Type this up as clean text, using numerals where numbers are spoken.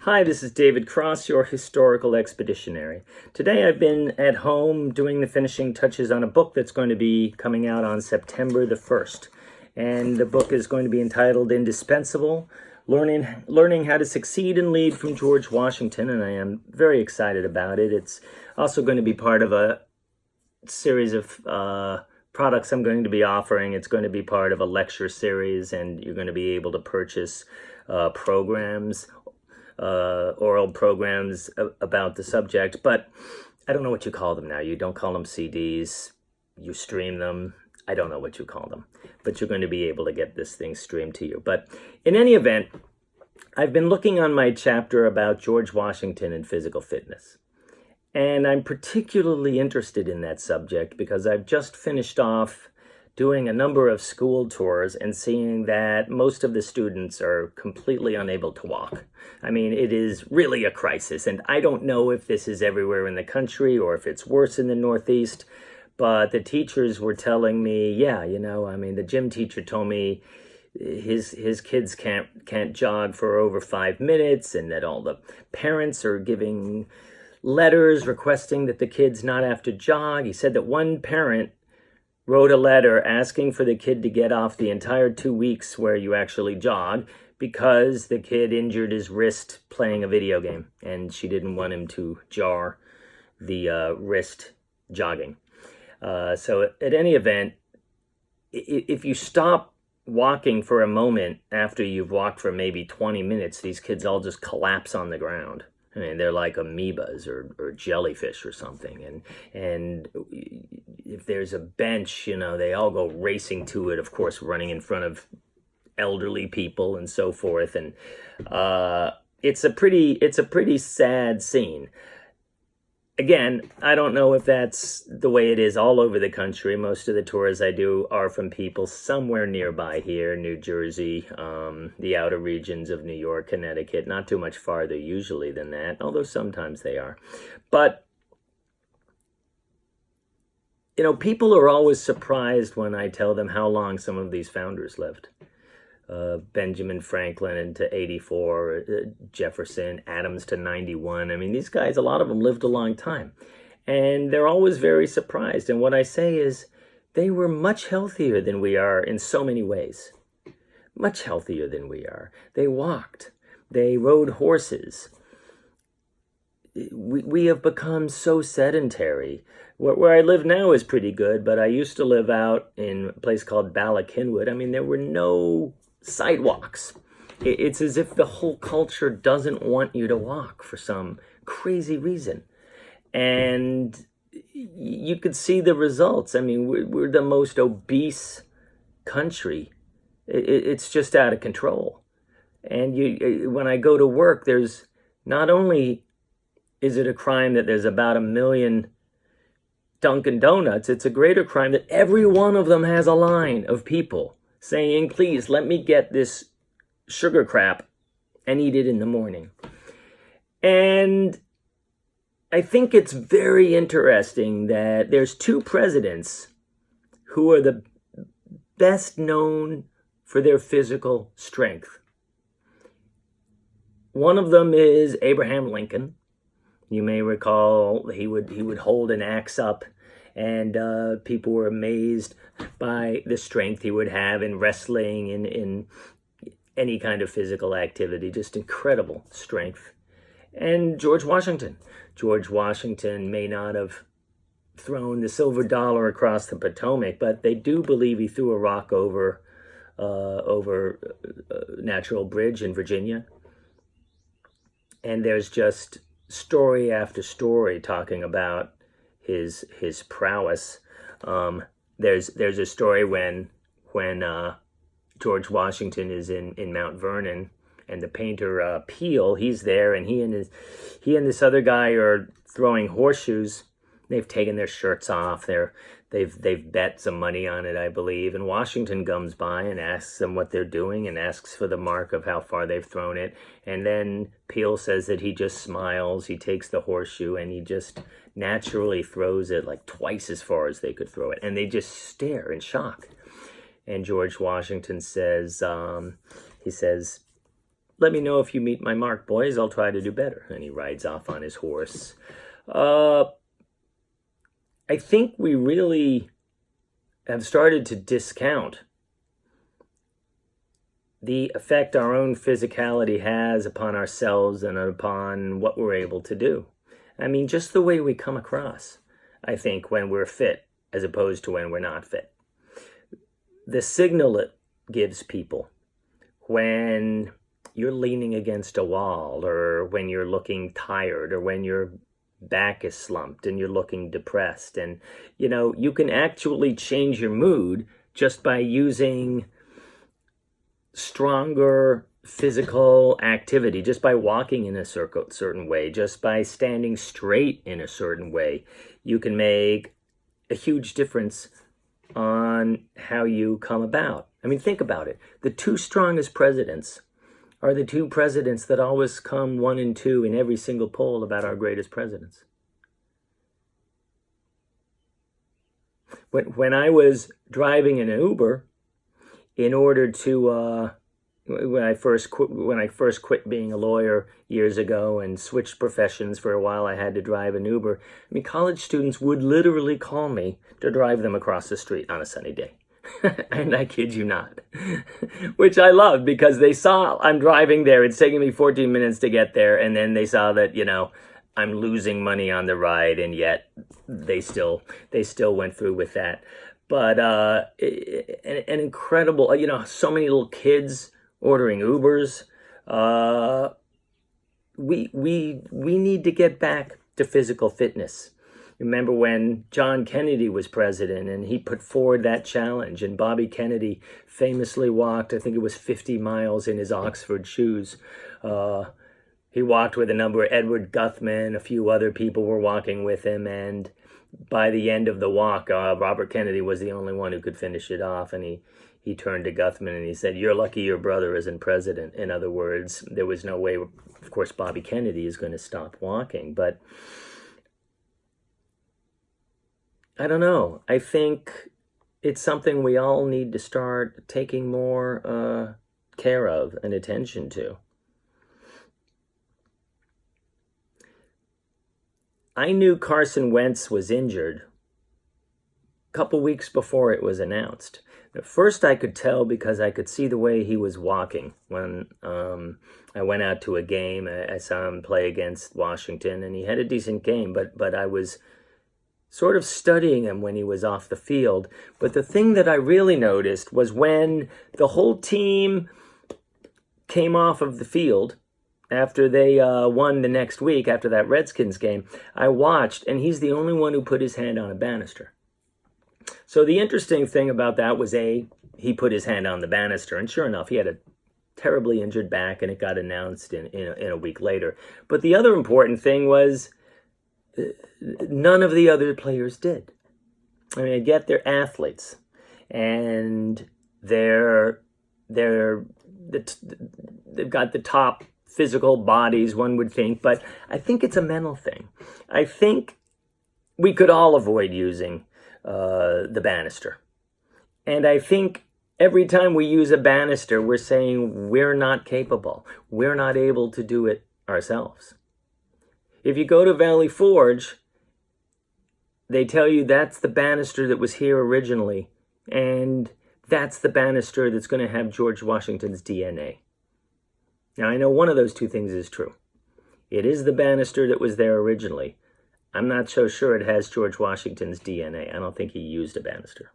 Hi, this is David Cross, your Historical Expeditionary. Today I've been at home doing the finishing touches on a book that's going to be coming out on September the 1st. And the book is going to be entitled Indispensable, Learning How to Succeed and Lead from George Washington, and I am very excited about it. It's also going to be part of a series of products I'm going to be offering. It's going to be part of a lecture series, and you're going to be able to purchase programs, oral programs about the subject, but I don't know what you call them now. You don't call them CDs, you stream them. I don't know what you call them, but you're going to be able to get this thing streamed to you. But in any event, I've been looking on my chapter about George Washington and physical fitness. And I'm particularly interested in that subject because I've just finished off doing a number of school tours and seeing that most of the students are completely unable to walk. I mean, it is really a crisis, and I don't know if this is everywhere in the country or if it's worse in the Northeast, but the teachers were telling me, the gym teacher told me his kids can't jog for over 5 minutes, and that all the parents are giving letters requesting that the kids not have to jog. He said that one parent wrote a letter asking for the kid to get off the entire 2 weeks where you actually jog because the kid injured his wrist playing a video game, and she didn't want him to jar the wrist jogging. So at any event, if you stop walking for a moment after you've walked for maybe 20 minutes, these kids all just collapse on the ground. I mean, they're like amoebas or jellyfish or something. And if there's a bench, they all go racing to it, of course, running in front of elderly people and so forth. And it's a pretty sad scene. Again, I don't know if that's the way it is all over the country. Most of the tours I do are from people somewhere nearby here, New Jersey, the outer regions of New York, Connecticut, not too much farther usually than that, although sometimes they are. But, people are always surprised when I tell them how long some of these founders lived. Benjamin Franklin into 84, Jefferson, Adams to 91. I mean, these guys, a lot of them lived a long time. And they're always very surprised. And what I say is they were much healthier than we are in so many ways. Much healthier than we are. They walked. They rode horses. We have become so sedentary. Where I live now is pretty good, but I used to live out in a place called Ballackinwood. I mean, there were no sidewalks. It's as if the whole culture doesn't want you to walk for some crazy reason. And you could see the results. I mean, we're the most obese country. It's just out of control. And when I go to work, there's not only is it a crime that there's about 1 million Dunkin' Donuts, it's a greater crime that every one of them has a line of people saying, please, let me get this sugar crap and eat it in the morning. And I think it's very interesting that there's 2 presidents who are the best known for their physical strength. One of them is Abraham Lincoln. You may recall he would hold an axe up, and people were amazed by the strength he would have in wrestling, in any kind of physical activity, just incredible strength. And George Washington. George Washington may not have thrown the silver dollar across the Potomac, but they do believe he threw a rock over Natural Bridge in Virginia. And there's just story after story talking about his prowess. There's a story when George Washington is in Mount Vernon, and the painter Peale, he's there, and he and this other guy are throwing horseshoes. They've taken their shirts off. They've bet some money on it, I believe. And Washington comes by and asks them what they're doing and asks for the mark of how far they've thrown it. And then Peale says that he just smiles. He takes the horseshoe and he just naturally throws it like twice as far as they could throw it. And they just stare in shock. And George Washington says, let me know if you meet my mark, boys. I'll try to do better. And he rides off on his horse. I think we really have started to discount the effect our own physicality has upon ourselves and upon what we're able to do. I mean, just the way we come across, I think, when we're fit as opposed to when we're not fit. The signal it gives people when you're leaning against a wall, or when you're looking tired, or when your back is slumped and you're looking depressed. And, you can actually change your mood just by using stronger physical activity, just by walking in a certain way, just by standing straight in a certain way. You can make a huge difference on how you come about. I mean, think about it. The two strongest presidents are the two presidents that always come 1 and 2 in every single poll about our greatest presidents. When I was driving in an Uber, in order to when I first quit being a lawyer years ago and switched professions for a while, I had to drive an Uber. I mean, college students would literally call me to drive them across the street on a sunny day. And I kid you not, which I loved, because they saw I'm driving there. It's taking me 14 minutes to get there. And then they saw that, I'm losing money on the ride, and yet they still went through with that. But an incredible, so many little kids ordering Ubers. We need to get back to physical fitness. Remember when John Kennedy was president and he put forward that challenge, and Bobby Kennedy famously walked, I think it was 50 miles in his Oxford shoes. He walked with a number of Edward Guthman, a few other people were walking with him, and by the end of the walk, Robert Kennedy was the only one who could finish it off, and he turned to Guthman and he said, "You're lucky your brother isn't president." In other words, there was no way, of course, Bobby Kennedy is going to stop walking. But I don't know. I think it's something we all need to start taking more care of and attention to. I knew Carson Wentz was injured a couple weeks before it was announced. At first I could tell because I could see the way he was walking. When I went out to a game, I saw him play against Washington, and he had a decent game, but I was sort of studying him when he was off the field. But the thing that I really noticed was when the whole team came off of the field after they won the next week, after that Redskins game, I watched, and he's the only one who put his hand on a banister. So the interesting thing about that was, he put his hand on the banister, and sure enough, he had a terribly injured back, and it got announced in a week later. But the other important thing was, none of the other players did. I mean, I get they're athletes, and they've got the top physical bodies, one would think, but I think it's a mental thing. I think we could all avoid using the banister. And I think every time we use a banister, we're saying we're not capable. We're not able to do it ourselves. If you go to Valley Forge, they tell you that's the banister that was here originally, and that's the banister that's going to have George Washington's DNA. Now, I know one of those two things is true. It is the banister that was there originally. I'm not so sure it has George Washington's DNA. I don't think he used a banister.